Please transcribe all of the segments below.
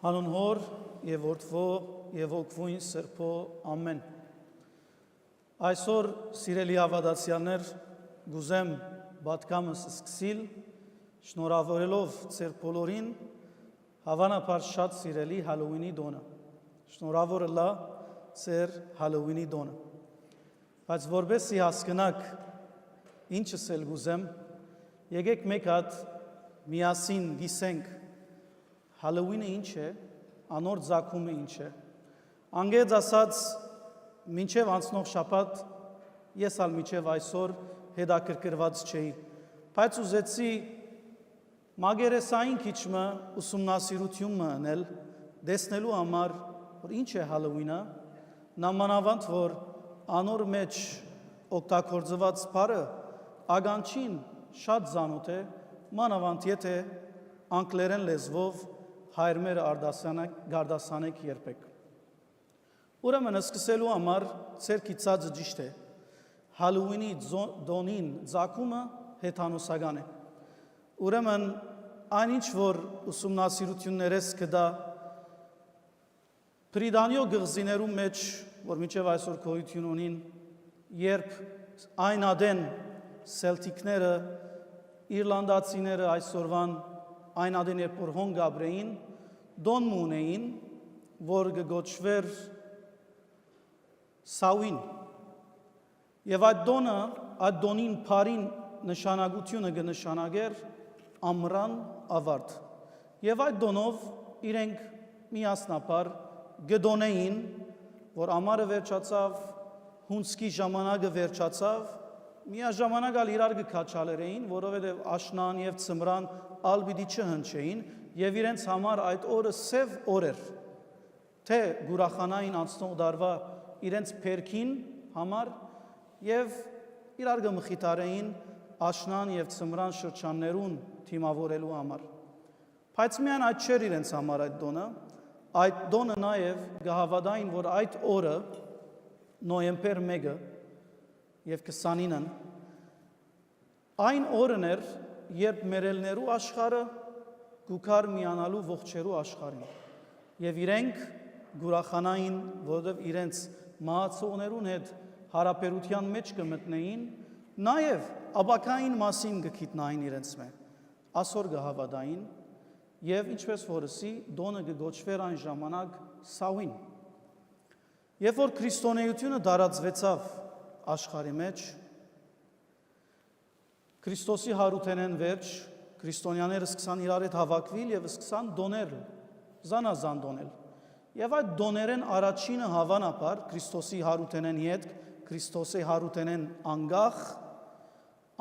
Հանուն Հոր և Որդվո և Հոգվույն Սրբո ամեն։ Այսօր սիրելի ավադացյաններ գուզեմ բատկամս սկսիլ շնորհավորելով ձեր բոլորին հավանաբար շատ սիրելի Հալոուինի դոնը։ Շնորհավորը լա ձեր Հալոուինի դոնը։ Բայց որպեսզի հասկանաք ինչս էլ գուզեմ, եկեք մեկ հատ միասին գիսենք Հալոուինը ինչ է, անոր ծագումը ինչ է։ Անգեծ ասած, մինչև անցնող շաբաթ ես ալ մինչև այսօր հետաքրքրված չէի, բայց ուզեցի մագերեսային քիչմը ուսումնասիրությունը անել, տեսնելու համար, որ ինչ է Հալոուինը, նամանավանդ որ անոր մեջ օգտագործված բառը ագանչին շատ ծանոթ է, մանավանդ եթե անգլերեն լեզվով հայրմերը գարդասանեք երբեք։ Ուրեմն սկսելու համար ձեր կիցածը ճիշտ է, Հալոուինի դոնին ծագումը հեթանոսական է։ Ուրեմն այնինչ որ ուսումնասիրություններս կդա Պրիդանյո գղզիներու մեջ, որ մինչև այսօր գոյություն ունին, երբ այն ադեն սելտիկները, իռլանդացիները այսօրվան այն ադեն երբ որ հոն գաբրեին, դոն մունեին, որ գոչվեր Սավին։ Եվ այդ դոնին փարին նշանակությունը կնշանակեր ամռան ավարտ։ Եվ այդ դոնով իրենք միասնապար գդոնեին, որ ամառը վերջացավ, հունցքի ժամանակը վերջացավ, միաժամանակ ալ իրար կքաչալերեին, որովհետև աշնան եւ ծմրան ալ պիտի չհնչեին, եւ իրենց համար այդ օրը սև օր էր, թե գուրախանային անցնող դարվա իրենց փերքին համար եւ իրար կմխիթարեին աշնան եւ ծմրան շրջաններուն թիմավորելու համար։ Բայց միայն այդ չէր իրենց համար այդ դոնը նաեւ կհավատային, որ այդ օրը նոյեմբեր 1-ը եւ 29-ն այն օրն էր, երբ մերելներու աշխարհը գուքար միանալու ողջերու աշխարհին եւ իրենք գուրախանային, որովհետեւ իրենց մահացողներուն հետ հարաբերության մեջ կմտնեին, նաեւ աբակային մասին կգիտնային իրենց մե ասոր կհավատային եւ ինչպես որսի դոնը կգոչվեր այն ժամանակ Սավին։ Երբ որ քրիստոնեությունը դարածվեցավ աշխարհի մեջ, Քրիստոսի հարութենեն վերջ քրիստոնյաները սկսան իրար հետ հավաքվել եւ սկսան դոնել, զանազան դոնել։ Եվ այդ դոներեն առաջինը հավանաբար Քրիստոսի հարութենեն յետ, Քրիստոսի հարութենեն անգախ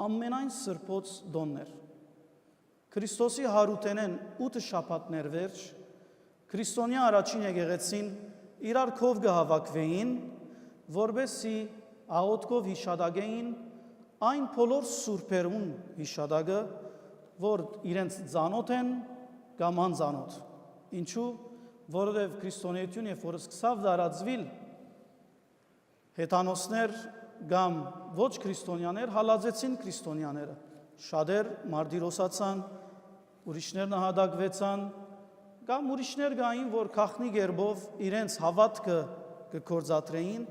ամենայն սրբոց դոններ։ Քրիստոսի հարութենեն 8 շաբաթներ վերջ քրիստոնյա առաջին եկեղեցին իրար քով կհավաքվեին, որբեսի աղոթքով հիշադակեին այն բոլոր սուրբերուն հիշադակը, որ իրենց ծանոթ են կամ անծանոթ։ Ինչու, որովհետև քրիստոնեությունը երբ որ սկսավ դարածվել, հեթանոսներ կամ ոչ քրիստոնյաներ հալածեցին քրիստոնյաները։ Շատեր մարտիրոսացան, ուրիշներ նահատակվեցան, կամ ուրիշներ կային, որ քաղտնի գերբով իրենց հավատքը կգործադրեին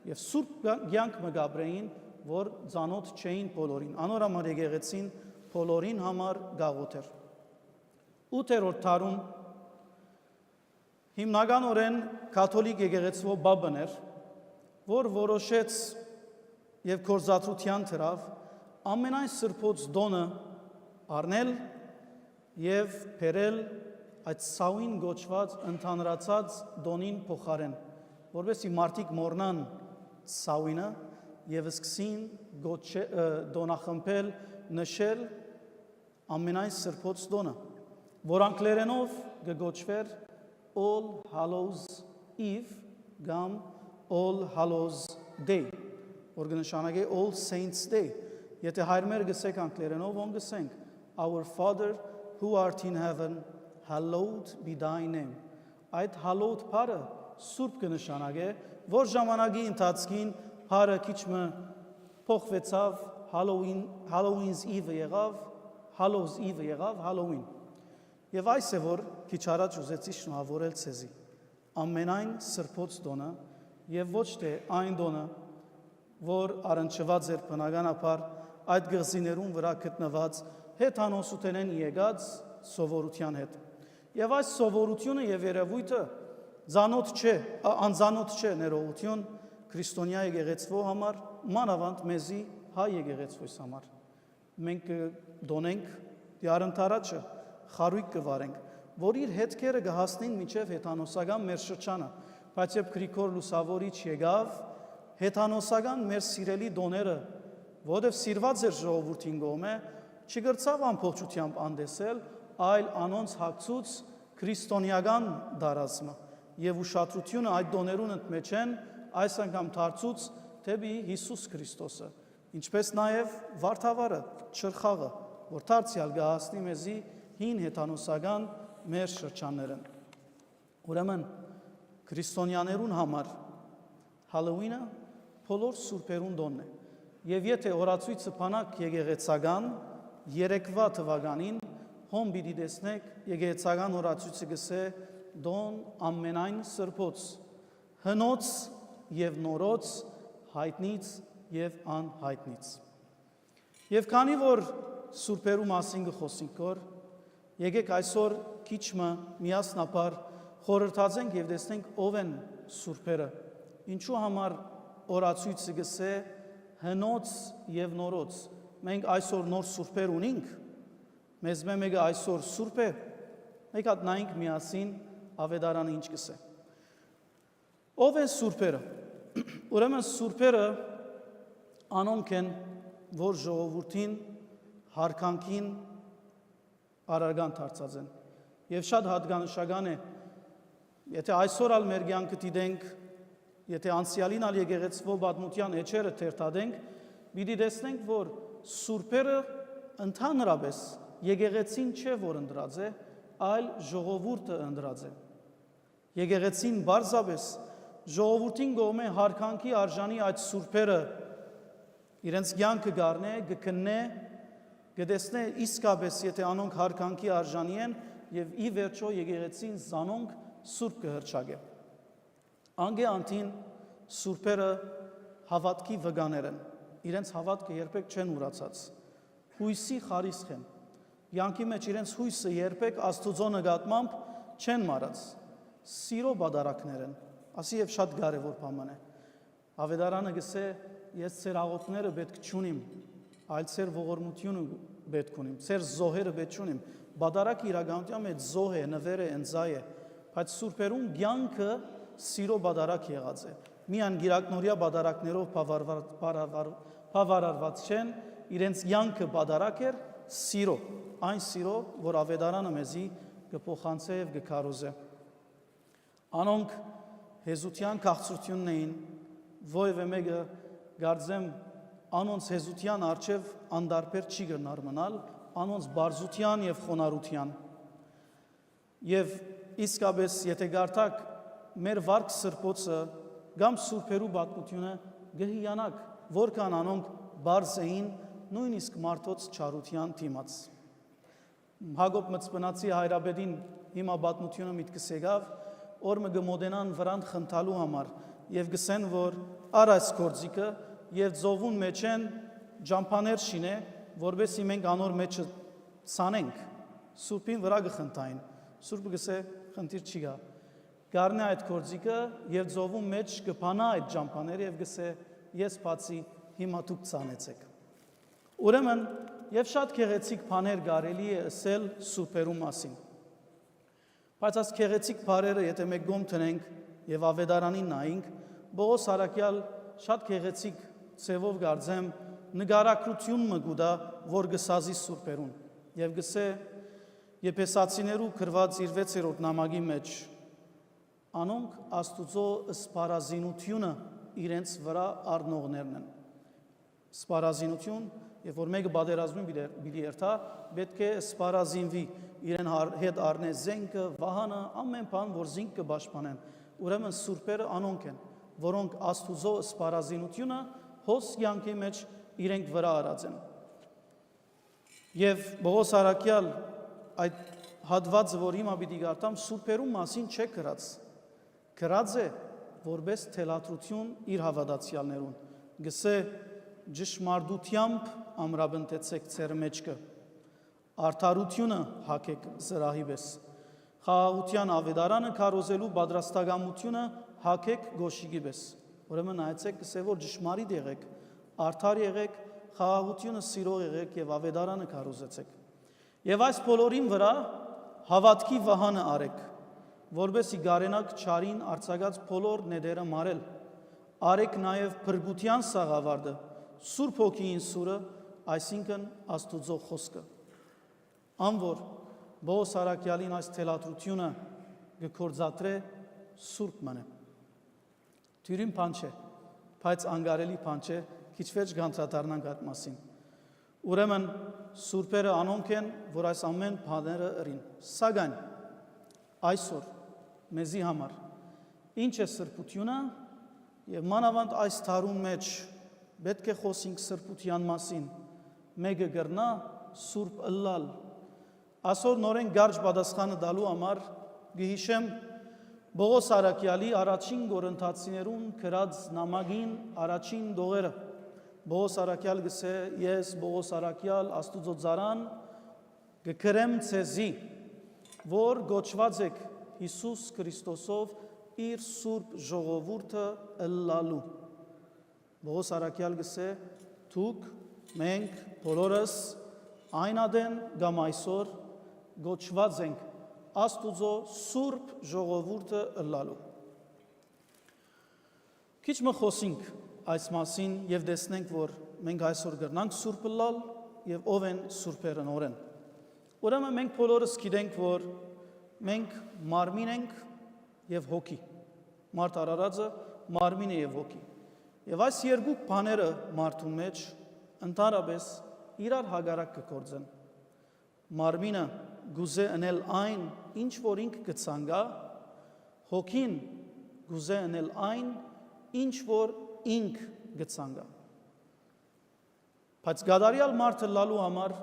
եւ սուրբ կյանք մգաբրեին, որ ծանոթ չէին բոլորին։ Անոր համար եկեղեցին բոլորին համար գաղութ էր։ 8-րդ դարում հիմնականորեն կաթոլիկ եկեղեցվո բաբն էր, որ որոշեց եւ գործադրության դրավ ամենայն սրբոց դոնը առնել եւ բերել այդ Սավին գոչված ընդհանրացած դոնին փոխարեն, որովհետեւ մարդիկ մոռնան Սավինը եւ սկսին դոնախմբել նշել ամենայն սրբոց դոնը, որ անգլերենով կգոչվեր All Hallows Eve կամ All Hallows Day, որ կնշանակե All Saints Day։ Եթե հայրմեր գսեք անգլերենով, ոնք գսենք Our Father who art in heaven, hallowed be thy name։ Այդ hallowed բառը սուրբ կնշանակե, որ ժամանակի ընթացքին հարը քիչմը փոխվեցավ Halloween's Eve եղավ, Hallows Eve եղավ Halloween։ Եվ այս է, որ քիչ առաջ ուզեցի շնորհավորել ցեզի։ Ամենայն սրբոց դոնը եւ ոչ թե այն դոնը, որ առնչված էր բնականաբար այդ գղզիներուն վրա գտնված հեթանոսութենեն եկած սովորության հետ։ Եվ այս սովորությունը եւ երևույթը անձանոթ չէ ներողություն քրիստոնյա եկեղեցվո համար, մանավանդ մեզի հայ եկեղեցվոյս համար։ Մենք դոնենք դիարընթարաճը խարույկ կվարենք, որ իր հետքերը կհասնին մինչև հեթանոսական մեր շրջանը, բայց երբ Գրիգոր Լուսավորիչ եկավ, հեթանոսական մեր սիրելի դոները, որովհետև սիրված էր ժողովրդին կողմէ, չգրծավ ամբողջությամբ անդեսել, այլ անոնց հագցուց քրիստոնեական դարազմը եւ ուշադրությունը այդ դոներուն ընդմեջեն այս անգամ դարձուց դեպի Հիսուս Քրիստոսը, ինչպես նաեւ Վարդավառը, Չրխաղը, որ դարձյալ կհասնի մեզի հին հեթանոսական մեր շրջաններն։ Ուրեմն քրիստոնյաներուն համար Հալոուինը բոլոր սուրբերուն դոնն է։ Եվ եթե օրացույցը բանակ եկեղեցական երեկվա թվականին հոմ պիտի տեսնեք եկեղեցական օրացույցը գսե դոն ամենայն սրբոց, հնոց եւ նորոց, հայտնից եւ անհայտնից։ Եվ քանի որ սուրբերու մասին կխոսենք որ եկեք այսօր քիչը միասնաբար խորհրդածենք եւ տեսնենք ով են սուրբերը, ինչու համար օրացույցը գսե հնոց եւ նորոց։ Մենք այսօր նոր սուրբեր ունենք, մեզ մեկը այսօր սուրբ է, մեկ հատ նայենք միասին ավետարանը ինչ կսե։ Ով են սուրբերը։ Ուրեմն սուրբերը անոնք են, որ ժողովրդին հարկանքին արարգան դարձած են։ Եվ շատ հատկանշական է, եթե այսօր ալ մեր կյանքը դիտենք, եթե անցյալին ալ եկեղեցվո պատմության էջերը թերթադենք, պիտի տեսնենք, որ սուրբերը ընդհանրապես եկեղեցին չէ, որ ընդրած է, այլ ժողովուրդը ընդրած է։ Եկեղեցին բարձրապես ժողովրդին կողմէ հարկանքի արժանի այդ սուրբերը իրենց կյանքը գառնե, կքննե, կտեսնե իսկապես եթե անոնք հարկանքի արժանի են եւ ի վերջո եկեղեցին զանոնք սուրբ կհրճագե։ Անգե անտին սուրբերը հավատքի վկաներ են, իրենց հավատքը երբեք չեն ուրացած, հույսի խարիսխ են, յանքի մեջ իրենց հույսը երբեք Աստուծո նկատմամբ չեն մարած, սիրո բադարակներ են, ասի եւ շատ կարեւոր բան է։ Ավետարանը գսե ես ծեր աղոթները պետք չունիմ, այլ ծեր ողորմությունը պետք ունիմ, ծեր զոհերը պետք չունիմ։ Բադարակը իրականության մեջ զոհ է, նվեր է, ընձայ է, բայց սուրբերուն կյանքը սիրո բադարակ եղած է։ Միան գիրակնորյա բադարակներով բավարարված չեն, իրենց կյանքը բադարակ էր սիրո, այն սիրո, որ ավետարանը մեզի կփոխանցե եւ կքարոզե։ Անոնք հեզության քաղցրությունն էին, ովևէ մեկը գարձեմ անոնց հեզության արչև անդարբեր չի գնար մնալ, անոնց բարձության եւ խոնարհության։ Եվ իսկապես եթե գարտակ մեր վարք սրբոցը կամ սուրբերու պատմությունը գհիանակ, որքան անոնք բարձ էին նույնիսկ մարդոց չարության դիմաց։ Հակոբ Մծպնացի հայրաբեդին հիմա պատմությունը միտքս եկավ, օրը գմոդենան վրան խնդալու համար եւ գսեն, որ առ այս գործիքը եւ ծովուն մեջ են ջամփաներ շինե, որբեսի մենք անոր մեջը ցանենք, սուրբին վրա գխնդային։ Սուրբը գսե խնդիր չի գա։ Գառնե այդ գործիքը եւ ծովուն մեջ կփանա այդ ջամփաները եւ գսե ես բացի հիմա դուք ցանեցեք։ Ուրեմն եւ շատ քեղեցիկ բաներ կարելի է ասել սուրբերու մասին։ Բայց այս քեղեցիկ բառերը եթե մենք գոմ տնենք եւ ավետարանին նայենք, Բողոս Արաքյալ շատ քեղեցիկ ցևով գարձեմ նկարագրություն մը գուտա, որ գսազի սուրբերուն եւ գսե Եփեսացիներու գրված իր 6-րդ նամակի մեջ անոնք Աստուծո սպարազինությունը իրենց վրա առնողներն են։ Սպարազինություն, երբ որ մեկը բادرազմին բիլի երթա, պետք է սպարազինվի, իրեն հետ առնե զենքը, վահանը, ամեն բան, որ զինք կպաշտպանեն։ Ուրեմն սուրբերը անոնք են, որոնք Աստուծո սպարազինությունը հոս կյանքի մեջ իրենք վրա արած են։ Եվ Բողոս Արաքյալ այդ հատվածը, որ հիմա պիտի գարտամ, սուրբերու մասին չէ գրած։ Գրած է որպես թելադրություն իր հավատացյալներուն։ Գսե ճշմարտությամբ ամրապնդեցեք ձեր մեջքը։ Արդարությունը հագեք զրահի պես։ Խաղաղության ավետարանը քարոզելու պատրաստակամությունը հագեք գոշիկի պես։ Ուրեմն նայեցեք, գսե որ ճշմարիտ եղեք, արդար եղեք, խաղաղությունը սիրող եղեք եւ ավետարանը քարոզեցեք։ Եվ այս բոլորին վրա հավատքի վահանը արեք, որբեսի գարենակ չարին արձակած բոլոր նետերը մարել։ Արեք նաև փրկության սաղավարտը, Սուրբ Հոգին սուրը, այսինքն Աստուծո խոսքը։ Անոր Բոս Արաքյալին այս թելադրությունը գործադրե Սուրբ մնե։ Թյուրին բան չէ, բայց անգարելի բան չէ, քիչ վերջ գանտրատարնանք այդ մասին։ Ուրեմն սուրբերը անոնք են, որ այս ամեն բաները ըրին։ Սակայն այսօր մեզի համար ինչ է սրբությունը եւ մանավանդ այս տարուն մեջ պետք է խոսենք սրբության մասին։ Մեկը գրնա սուրբ ըլլալ։ Այսօր նորեն գարջ պատասխանը տալու համար գհիշեմ Բողոս Արաքյալի առաջին Կորինթացիներուն գրած նամակին առաջին դողերը։ Բողոս Արաքյալ գսե ես Բողոս Արաքյալ Աստուծո ծառան գկրեմ ցեզի որ գոչված եք Հիսուս Քրիստոսով իր սուրբ ժողովուրդը ըլլալու։ Բողոս Արաքյալ գսե դուք մենք բոլորս այն ադեն կամ այսօր գոչված ենք Աստուծո սուրբ ժողովուրդը ըլլալու։ Քիչ մը խոսենք այս մասին եւ տեսնենք, որ մենք այսօր գրնանք սուրբ ըլլալ եւ ով են սուրբերը նորեն։ Ուրեմն մենք բոլորս գիտենք, որ մենք մարմին ենք եւ հոգի։ Մարդ արարածը մարմին է եւ հոգի։ Եվ այս երկու բաները մարդու մեջ ընդհանրապես իրար հագարակ կգործեն։ Մարմինը գուզե անել այն, ինչ որ ինք գցանգա, հոգին գուզե անել այն, ինչ որ ինք գցանգա։ Բայց գադարյալ մարդը լալու համար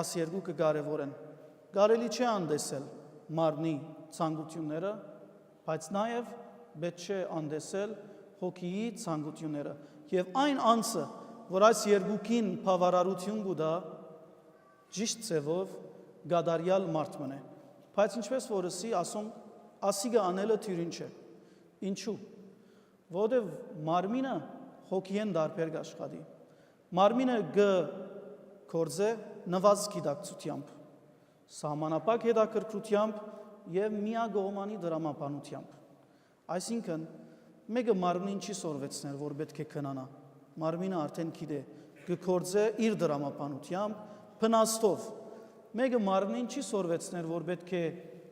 աս երկուքը կարևոր են։ Կարելի չէ անդեսել մարմնի ցանկությունները, բայց նաև պետք չէ անդեսել հոգիի ցանկությունները։ Եվ այն անձը, որ այս երկուքին բավարարություն կուտա, ճիշտ ձևով գադարյալ մարդ մնե։ Բայց ինչպես որսի ասիգը անելը թյուրին չէ։ Ինչու։ Որովհետև մարմինը հոգիեն դարբեր կաշխատի։ Մարմինը գործե նվազ գիտակցությամբ, սահմանապակ հետաքրքրությամբ եւ միագողմանի դրամապանությամբ։ Այսինքն մեկը մարմնին չի սորվեցնել, որ պետք է քնանա։ Մարմինը արդեն գիտե, գործե իր դրամապանությամբ, փնաստով։ Մեկը մարմնին չի սորվեցնել, որ պետք է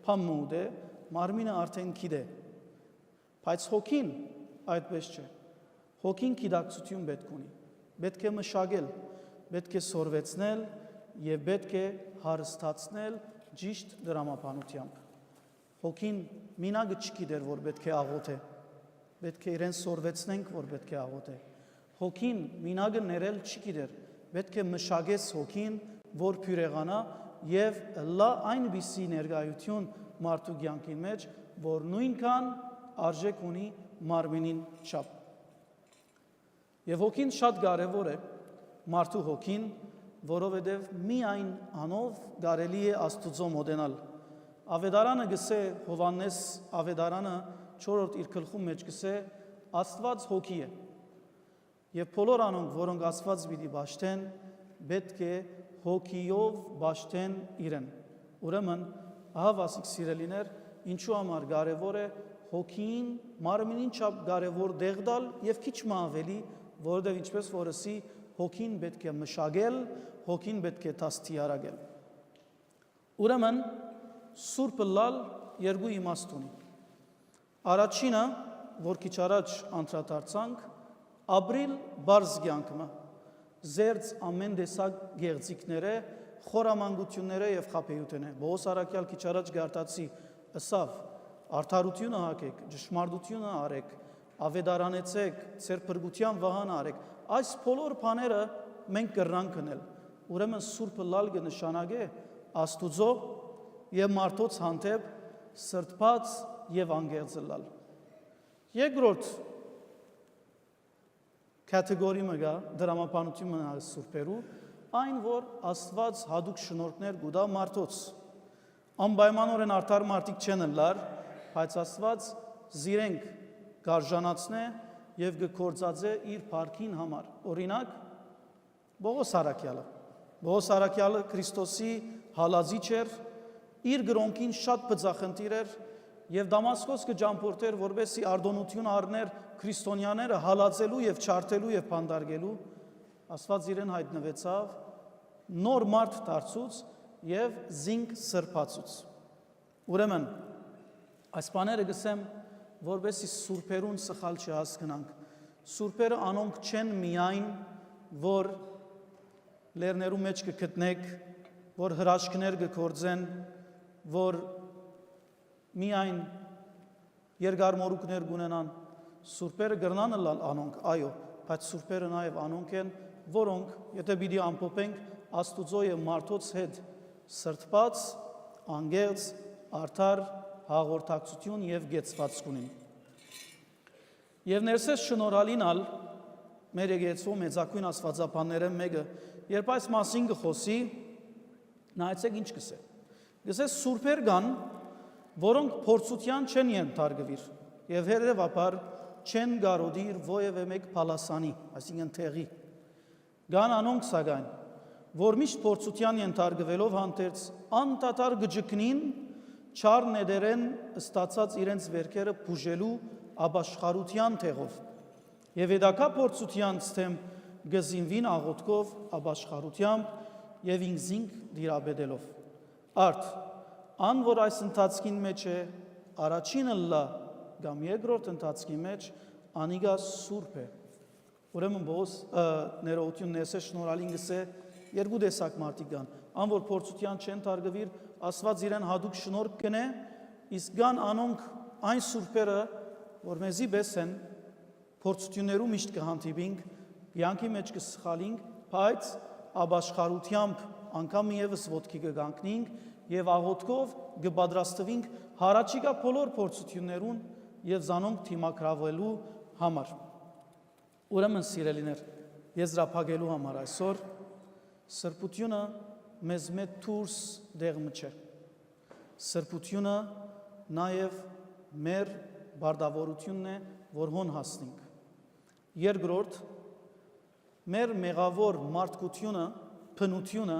փամուդ է, մարմինը արդեն գիտե։ Բայց հոգին այդպես չէ։ Հոգին գիտակցություն պետք ունի։ Պետք է մշակել, պետք է սորվեցնել եւ պետք է հարստացնել ճիշտ դրամապանությամբ։ Հոգին մինագը չգիտեր, որ պետք է աղոթե։ Պետք է իրեն սորվեցնենք, որ պետք է աղոթե։ Հոգին մինագը ներել չգիտեր։ Պետք է մշակես հոգին, որ փյուրեղանա եւ լա այնպիսի ներկայություն մարդու կյանքի մեջ, որ նույնքան արժեք ունի մարմինին չափ։ Եվ հոգին շատ կարևոր է, մարդու հոգին, որովհետև միայն անով կարելի է Աստուծո մոտենալ։ Ավետարանը գսե Հովհաննես ավետարանը 4-րդ իր գլխում մեջ գսե Աստված հոգի է։ Եվ բոլոր անոնք, որոնք Աստված պիտի բաշխեն, պետք է հոգիով բաշխեն իրեն։ Ուրեմն, ահա վասիկ սիրելիներ, ինչու համար կարևոր է հոգին մարմինին չափ կարևոր դեղ տալ եւ քիչ մը ավելի, որովհետեւ ինչպես որսի հոգին պետք է մշակել, հոգին պետք է դաստիարակել։ Ուրեմն, սուրբ ըլլալ երկու իմաստ ունի։ Առաջինը, որ քիչ առաջ անդրադարձանք, ապրիլ բարձ կյանքը, զերծ ամեն տեսակ գեղձիկները, խորամանկությունները եւ խաբեությունները։ Բողոս Արաքյալ քիչ առաջ գարտացի ըսավ, արդարությունը հագեք, ճշմարտությունը արեք, ավետարանեցեք, ձեր փրկության վահան արեք։ Այս բոլոր բաները մենք կրնանք գնել։ Ուրեմն սուրբ ըլլալ կնշանակե Աստուծո եւ մարդոց հանդեպ սրտված եւ անգերձ լալ։ Երկրորդ կատեգորի մգա դրամապանություն մնալ սուրբերու, այն որ Աստված հadouk շնորհքներ գուտա մարդոց։ Անպայմանորեն արդար մարդիկ չեն լար, բայց Աստված զիրենք գարժանացնե եւ գործածե իր փառքին համար։ Օրինակ Բողոս Արաքյալը Քրիստոսի հալածիչ էր, իր գրոնքին շատ բծախնդիր էր եւ Դամասկոս կջամփորդեր, որովհետեւ արդոնություն առներ քրիստոնյաները հալածելու եւ չարթելու եւ փանդարգելու, Աստված իրեն հայտնվեցավ նոր մարդ դարձուց եւ զինք սրբացուց։ Ուրեմն այս բաները գսեմ, որովհետեւ սուրբերուն սխալ չհասկանանք։ Սուրբերը անոնք չեն միայն, որ լերներու մեջ կգտնեք, որ հրաշքներ կգործեն, որ միայն երկար մորուքներ կունենան, սուրբերը գրնան լալ անոնք, այո, բայց սուրբերը նաև անոնք են, որոնք, եթե պիտի ամփոփենք, Աստուծո եւ մարդոց հետ սրտված, անգերձ, արդար, հաղորդակցություն եւ գեցվածք ունին։ Եվ ներսես շնորհալինալ մեր եկեղեցու մեծակույն աստվածապանները մեկը, երբ այս մասին կխոսի, նայեցեք ինչ կսե։ Գսե սուրբեր կան, որոնք փորձության չեն ենթարկվիր եւ հետեւաբար չեն գարոդիր ովևէ մեկ փալասանի, այսինքն թեղի։ Կան անոնք սակայն, որ միշտ փորձության ենթարկվելով հանդերձ անդադար գջկնին չար նեդերեն ստացած իրենց վերքերը բուժելու աբաշխարության թեղով եւ հետակա փորձության ցտեմ գզինվին աղոթքով աբաշխարությամբ եւ ինքզինք դիրաբեդելով արդ ան որ այս ընթացքին մեջ է առաջինը լա կամ երկրորդ ընթացքի մեջ անիգա սուրբ է ուրեմն բոս ներողություն ներսե շնորհալին գսե երկու տեսակ մարդիկ կան ան որ փորձության չեն թարգվիր Աստված իրեն հadouk շնորհք կնե իսկ կան անոնք այն սուրբերը որ մեզի բես են փորձություններու միշտ կհանդիպինք յանքի մեջ կսխալինք բայց աբաշխարությամբ անգամ եւս ոտքի կգանքնինք եւ աղոթքով կպատրաստվենք հարաճիգա բոլոր փորձություններուն եւ զանոնք թիմակրավելու համար ուրեմն սիրելիներ եզրափակելու համար այսօր սրբությունը մեզ մեծ դուրս դեղմը չէ սրբությունը նաեւ մեր բարդավորությունն է որ հոն հասնենք երկրորդ մեր մեղավոր մարդկությունը փնությունը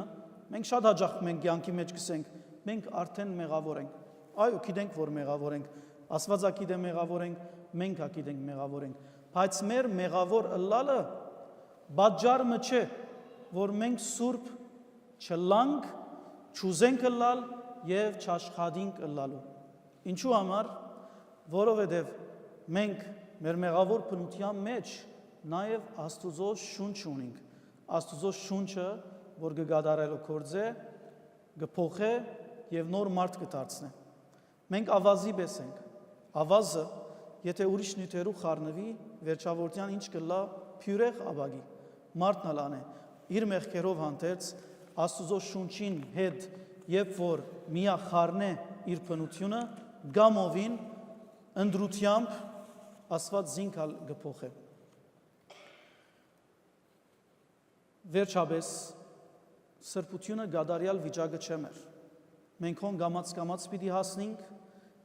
մենք շատ հաճախ մենք յանքի մեջ կսենք մենք արդեն մեղավոր ենք այո գիտենք որ մեղավոր ենք Աստվածա գիտե մեղավոր ենք մենք գիտենք մեղավոր ենք բայց մեր մեղավոր ըլլալը բաժարը չէ որ մենք սուրբ չլանք չուզենք ըլլալ եւ չաշխատենք ըլլալու ինչու համար որովհետեւ մենք մեր մեղավոր փնության մեջ նաեւ Աստուծո շունչ ունենք Աստուծո շունչը որ կգադարելու կորձե կփոխե եւ նոր մարդ կդարձնե մենք ավազի պես ենք ավազը եթե ուրիշ նյութերու խառնվի վերջավորության ինչ կլա փյուրեղ աբագի մարդն ալանե իր մեղքերով հանդերձ Աստուծո շունչին հետ երբ որ միա խառնե իր փնությունը գամովին ընդրությամբ Աստված զինքալ կփոխե Վերջապես սրբությունը գադարյալ վիճակը չէ մեր մենք հոն գամած պիտի հասնենք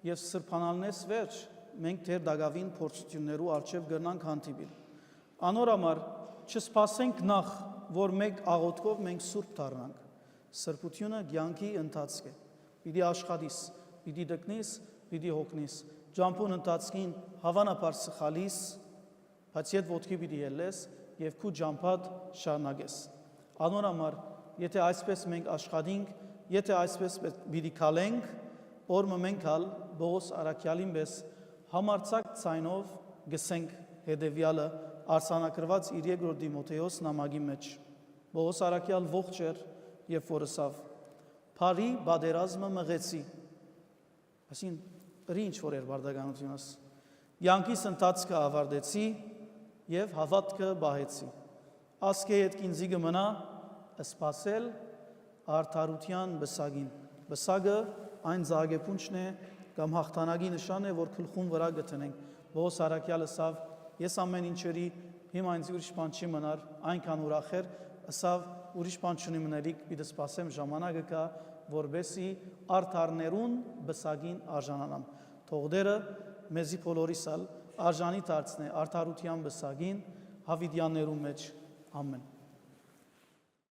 եւ սրբանալնես վերջ մենք դեր դակավին փորձություններու արժեվ գնանք հանդիպիլ անոր համար չսպասենք նախ որ մեկ աղոթքով մենք սուրբ դառնանք սրբությունը կյանքի ընթացք է պիտի աշխատիս պիտի դկնիս պիտի հոգնիս ջամփուն ընթացքին հավանաբար սխալիս բայց իդ ոտքի պիտի ելես եւ քու ջամփատ շարունակես անոր համար եթե այսպես մենք աշխատենք եթե այսպես պիտի քալենք օրը մենք հալ Բողոս Արաքյալին պես համարցակ ցայնով գսենք հետեւյալը արսանակրված իր երկրորդ Դիմոթեոս նամակի մեջ Բողոս Արաքյալ ողջ էր եւ որսավ Փարի բادرազմը մղեցի այսին ինչ որ էր բարդականությունս յանքիս ընթացքը ավարտեցի եւ հավատքը բահեցի ասկե հետ կինզի կմնա սպասել արդարության բսագին բսագը այն զագեպունչն է կամ հաղթանակի նշան է, որ գլխուն վրա գտնենք։ Ողոս Արաքյալը ասավ, ես ամեն ինչերի հիմա ինձ ուրիշ բան չի մնար, այնքան ուրախ էր, ասավ ուրիշ բան չունի մնելիք, պիտի սպասեմ ժամանակը կա, որբեսի արդարներուն բսագին արժանանամ։ Թող Տերը մեզի բոլորիս արժանի դարձնե արդարության բսագին հավիտյաններու մեջ։ Ամեն։